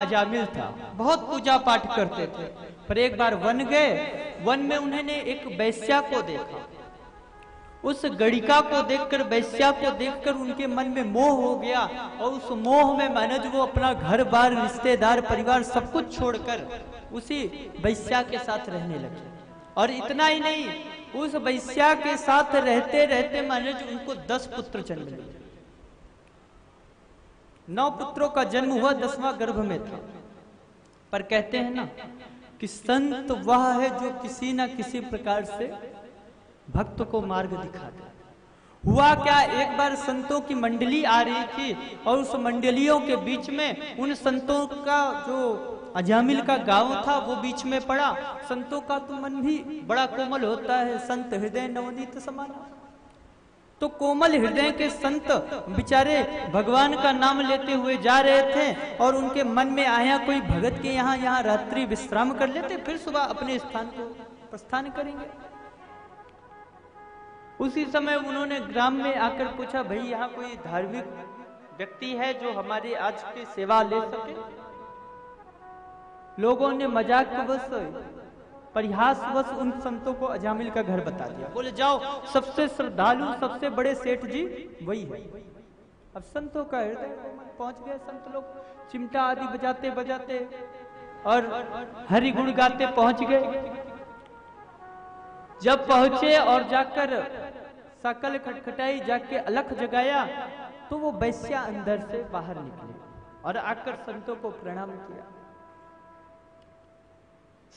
अजामिल था, बहुत पूजा पाठ करते थे। पर एक बार वन गए, वन में उन्होंने एक वैश्या को देखा। उस गणिका को देखकर, वैश्या को देखकर उनके मन में मोह हो गया और उस मोह में महाराज वो अपना घर बार, रिश्तेदार, परिवार सब कुछ छोड़कर उसी वैश्या के साथ रहने लगे। और इतना ही नहीं, उस वैश्या के साथ रहते रहते महाराज उनको 10 पुत्र जन्म लिए। 9 पुत्रों का जन्म हुआ, 10वां गर्भ में था। पर कहते हैं ना कि संत वह है जो किसी ना किसी प्रकार से भक्त को मार्ग दिखाता है। हुआ क्या, एक बार संतों की मंडली आ रही थी और उस मंडलियों के बीच में उन संतों का जो अजामिल का गांव था वो बीच में पड़ा। संतों का तो मन भी बड़ा कोमल होता है, संत हृदय नवनीत समाना। तो कोमल हृदय के संत बेचारे भगवान का नाम लेते हुए जा रहे थे और उनके मन में आया कोई भगत के यहाँ रात्रि विश्राम कर लेते, फिर सुबह अपने स्थान को प्रस्थान करेंगे। उसी समय उन्होंने ग्राम में आकर पूछा, भाई यहाँ कोई धार्मिक व्यक्ति है जो हमारी आज की सेवा ले सके? लोगों ने मजाकवश, परिहासवश उन संतों को अजामिल का घर बता दिया। बोले जाओ, सबसे श्रद्धालु, सबसे बड़े सेठ जी वही है। अब संतों का हृदय पहुंच गए। संत लोग चिमटा आदि बजाते बजाते और हरि गुण गाते पहुंच गए। जब पहुंचे और जाकर सकल खटखटाई, जाके अलख जगाया, तो वो वैश्या अंदर से बाहर निकले और आकर संतों को प्रणाम किया।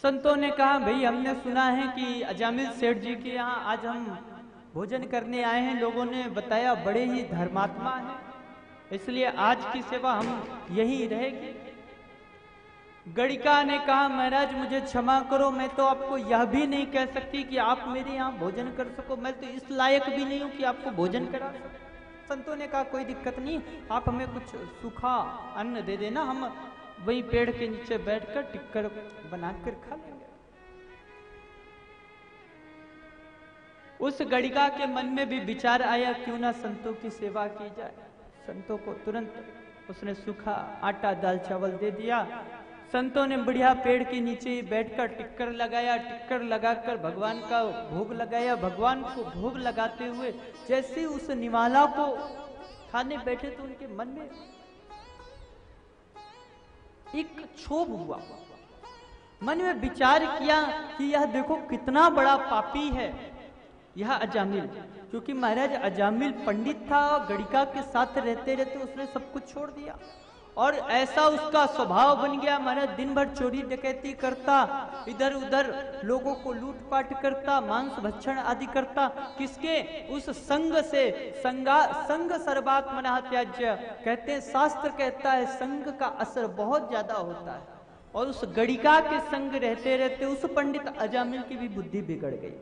संतों ने कहा, भाई हमने सुना है कि अजामिल सेठ जी के यहाँ आज हम भोजन करने आए हैं। लोगों ने बताया बड़े ही धर्मात्मा हैं, इसलिए आज की सेवा हम यही रहेगी। गणिका ने कहा, महाराज मुझे क्षमा करो, मैं तो आपको यह भी नहीं कह सकती कि आप मेरे यहाँ भोजन कर सको। मैं तो इस लायक भी नहीं हूं कि आपको भोजन करा सकूं। संतों ने कहा, कोई दिक्कत नहीं, आप हमें कुछ सूखा अन्न दे देना, हम वही पेड़ के नीचे बैठकर टिक्कर बनाकर खा लेंगे। उस गणिका के मन में भी विचार आया, क्यों ना संतों की सेवा की जाए। संतों को तुरंत उसने सूखा आटा दाल चावल दे दिया। संतों ने बढ़िया पेड़ के नीचे बैठकर टिक्कर लगाया। टिक्कर लगाकर भगवान का भोग लगाया। भगवान को भोग लगाते हुए जैसे उस निवाला को खाने बैठे तो उनके मन में एक क्षोभ हुआ। मन में विचार किया कि यह देखो कितना बड़ा पापी है यह अजामिल। क्योंकि महाराज अजामिल पंडित था और गणिका के साथ रहते रहते उसने सब कुछ छोड़ दिया और ऐसा उसका स्वभाव बन गया। महाराज दिन भर चोरी डकैती करता, इधर उधर लोगों को लूटपाट करता, मांस भक्षण आदि करता। किसके? उस संग से। संग सर्वात्मनः त्याज्य, कहते हैं, शास्त्र कहता है संग का असर बहुत ज्यादा होता है। और उस गणिका के संग रहते रहते उस पंडित अजामिल की भी बुद्धि बिगड़ गई।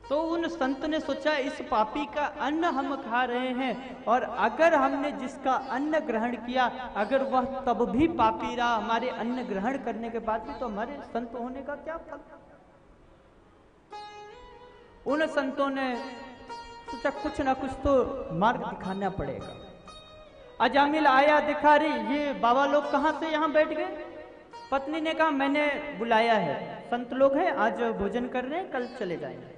तो उन संत ने सोचा, इस पापी का अन्न हम खा रहे हैं और अगर हमने जिसका अन्न ग्रहण किया, अगर वह तब भी पापी रहा हमारे अन्न ग्रहण करने के बाद भी, तो हमारे संत होने का क्या फल? उन संतों ने सोचा कुछ ना कुछ तो मार्ग दिखाना पड़ेगा। अजामिल आया, दिखा रही ये बाबा लोग कहां से यहाँ बैठ गए। पत्नी ने कहा, मैंने बुलाया है, संत लोग हैं, आज भोजन कर रहे हैं, कल चले जाएंगे।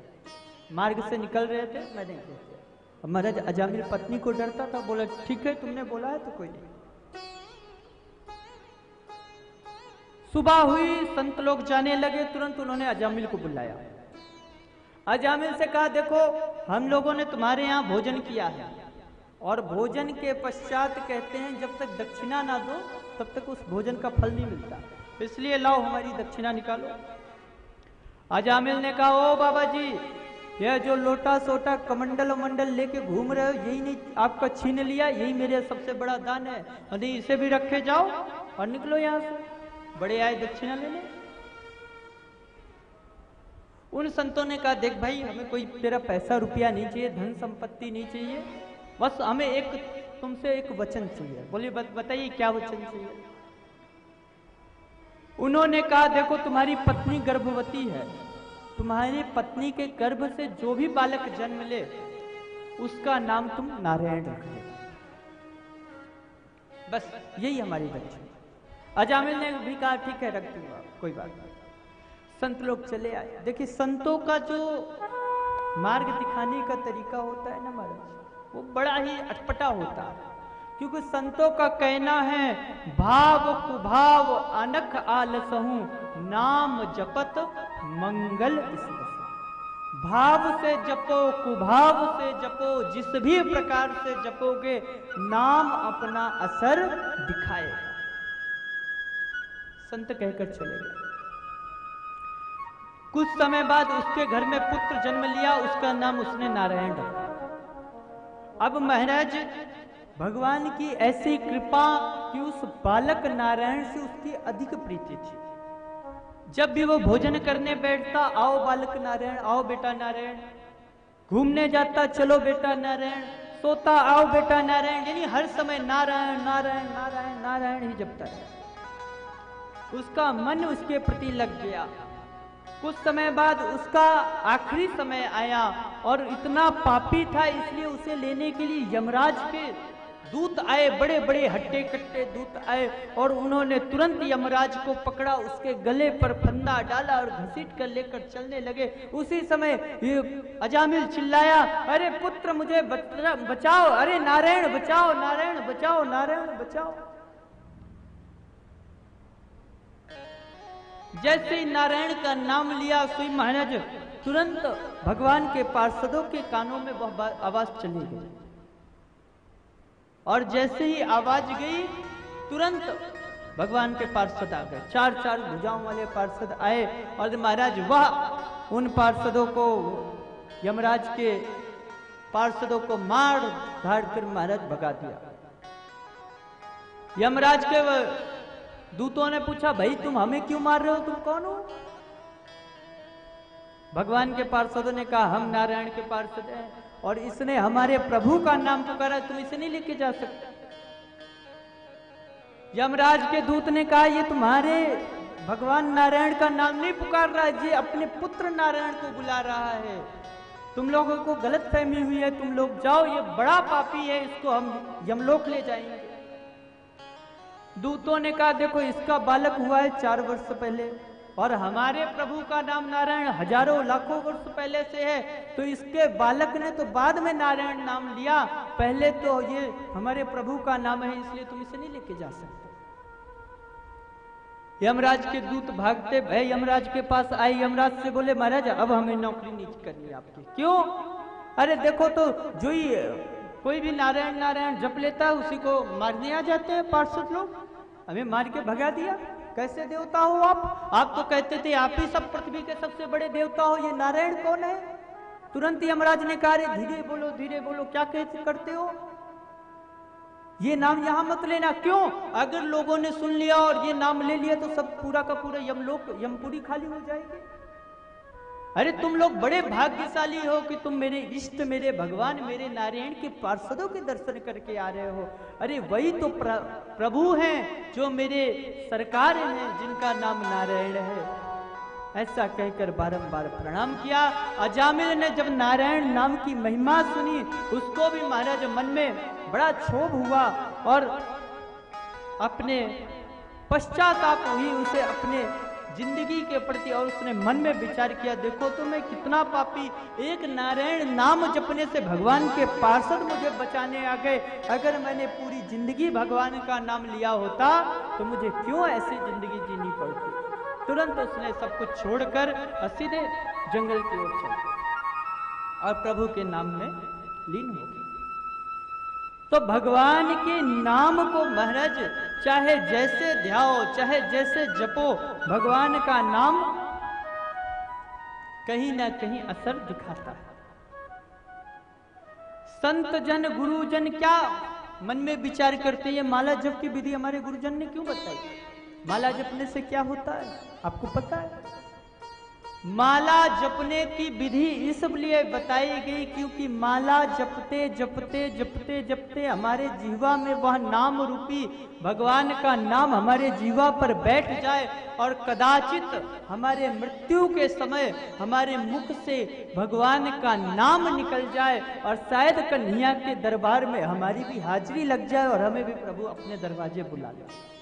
मार्ग से निकल रहे थे, मैंने महाराज अजामिल पत्नी को डरता था। बोला, ठीक है तुमने बोला है तो कोई नहीं। सुबह हुई, संत लोग जाने लगे। तुरंत उन्होंने अजामिल को बुलाया। अजामिल से कहा, देखो हम लोगों ने तुम्हारे यहाँ भोजन किया है और भोजन के पश्चात कहते हैं जब तक दक्षिणा ना दो तब तक उस भोजन का फल नहीं मिलता, इसलिए लाओ हमारी दक्षिणा निकालो। अजामिल ने कहा, ओ बाबा जी, यह जो लोटा सोटा कमंडल मंडल लेके घूम रहे हो, यही नहीं आपका छीन लिया, यही मेरे सबसे बड़ा दान है, नहीं इसे भी रखे जाओ और निकलो यहां से। बड़े आए दक्षिणा लेने। उन संतों ने कहा, देख भाई, हमें कोई तेरा पैसा रुपया नहीं चाहिए, धन संपत्ति नहीं चाहिए, बस हमें एक तुमसे एक वचन चाहिए। बोले, बताइए क्या वचन चाहिए। उन्होंने कहा, देखो तुम्हारी पत्नी गर्भवती है, तुम्हारी पत्नी के गर्भ से जो भी बालक जन्म ले उसका नाम तुम नारायण रख दो, बस यही हमारी दक्षिणा। अजामिल ने भी कहा ठीक है रख दूंगा, कोई बात नहीं। संत लोग चले आए। देखिए संतों का जो मार्ग दिखाने का तरीका होता है ना महाराज, वो बड़ा ही अटपटा होता है, क्योंकि संतों का कहना है भाव कुभाव अनख आलसहूं नाम जपत मंगल इसबसु। भाव से जपो कुभाव से जपो, जिस भी प्रकार से जपोगे नाम अपना असर दिखाएगा। संत कहकर चले गए। कुछ समय बाद उसके घर में पुत्र जन्म लिया, उसका नाम उसने नारायण रखा। अब महाराज भगवान की ऐसी कृपा कि उस बालक नारायण से उसकी अधिक प्रीति थी। जब भी वो भोजन करने बैठता, आओ बालक नारायण, आओ बेटा नारायण। घूमने जाता, चलो बेटा नारायण। सोता, आओ बेटा नारायण। यानी हर समय नारायण नारायण नारायण नारायण ही जपता है। उसका मन उसके प्रति लग गया। कुछ समय बाद उसका आखिरी समय आया और इतना पापी था, इसलिए उसे लेने के लिए यमराज के दूत आए, बड़े बड़े हट्टे कट्टे दूत आए और उन्होंने तुरंत यमराज को पकड़ा, उसके गले पर फंदा डाला और घसीट कर लेकर चलने लगे। उसी समय ये अजामिल चिल्लाया, अरे पुत्र मुझे बचाओ, अरे नारायण बचाओ, नारायण बचाओ, नारायण बचाओ। जैसे ही नारायण का नाम लिया, सुई महाराज तुरंत भगवान के पार्षदों के कानों में वह आवाज चली गई और जैसे ही आवाज गई तुरंत भगवान के पार्षद आ गए। चार चार भुजाओं वाले पार्षद आए और महाराज वह उन पार्षदों को, यमराज के पार्षदों को मार धाड़ कर महाराज भगा दिया। यमराज के दूतों ने पूछा, भाई तुम हमें क्यों मार रहे हो, तुम कौन हो? भगवान के पार्षदों ने कहा, हम नारायण के पार्षद हैं और इसने हमारे प्रभु का नाम पुकारा, तुम इसे नहीं लेके जा सकते। यमराज के दूत ने कहा, ये तुम्हारे भगवान नारायण का नाम नहीं पुकार रहा है, ये अपने पुत्र नारायण को बुला रहा है। तुम लोगों को गलत फहमी हुई है, तुम लोग जाओ, ये बड़ा पापी है, इसको हम यमलोक ले जाएंगे। दूतों ने कहा, देखो इसका बालक हुआ है 4 वर्ष पहले और हमारे प्रभु का नाम नारायण हजारों लाखों वर्ष पहले से है, तो इसके बालक ने तो बाद में नारायण नाम लिया, पहले तो ये हमारे प्रभु का नाम है, इसलिए तुम इसे नहीं लेके जा सकते। यमराज के दूत भागते भय यमराज के पास आए। यमराज से बोले, महाराज अब हमें नौकरी नहीं करनी आपकी। क्यों? अरे देखो तो जो ही कोई भी नारायण नारायण जप लेता है उसी को मारने आ जाते हैं पार्षद लोग, हमें मार के भगा दिया। कैसे देवता हो आप तो कहते थे आप ही सब पृथ्वी के सबसे बड़े देवता हो, ये नारायण कौन है? तुरंत यमराज ने कहा, धीरे बोलो धीरे बोलो, क्या कहते करते हो, ये नाम यहां मत लेना। क्यों? अगर लोगों ने सुन लिया और ये नाम ले लिया तो सब पूरा का पूरा यमलोक यमपुरी खाली हो जाएगी। अरे तुम लोग बड़े भाग्यशाली हो कि तुम मेरे इष्ट, मेरे भगवान, मेरे नारायण के पार्षदों के दर्शन करके आ रहे हो। अरे वही तो प्रभु हैं जो मेरे सरकार हैं, जिनका नाम नारायण है। ऐसा कहकर बारंबार प्रणाम किया। अजामिल ने जब नारायण नाम की महिमा सुनी, उसको भी महाराज मन में बड़ा क्षोभ हुआ और अपने पश्चाताप हुई उसे अपने जिंदगी के प्रति, और उसने मन में विचार किया, देखो तो मैं कितना पापी, एक नारायण नाम जपने से भगवान के पार्षद मुझे बचाने आ गए। अगर मैंने पूरी जिंदगी भगवान का नाम लिया होता तो मुझे क्यों ऐसी जिंदगी जीनी पड़ती। तुरंत उसने सब कुछ छोड़कर सीधे जंगल की ओर चला और प्रभु के नाम में लीन हो गया। तो भगवान के नाम को महाराज चाहे जैसे ध्याओ, चाहे जैसे जपो, भगवान का नाम कहीं ना कहीं असर दिखाता है। संत जन गुरुजन क्या मन में विचार करते हैं, माला जप की विधि हमारे गुरुजन ने क्यों बताई? माला जपने से क्या होता है आपको पता है? माला जपने की विधि इसलिए बताई गई क्योंकि माला जपते जपते जपते जपते हमारे जीवा में वह नाम रूपी भगवान का नाम हमारे जीवा पर बैठ जाए और कदाचित हमारे मृत्यु के समय हमारे मुख से भगवान का नाम निकल जाए और शायद कन्हैया के दरबार में हमारी भी हाजिरी लग जाए और हमें भी प्रभु अपने दरवाजे बुला ले।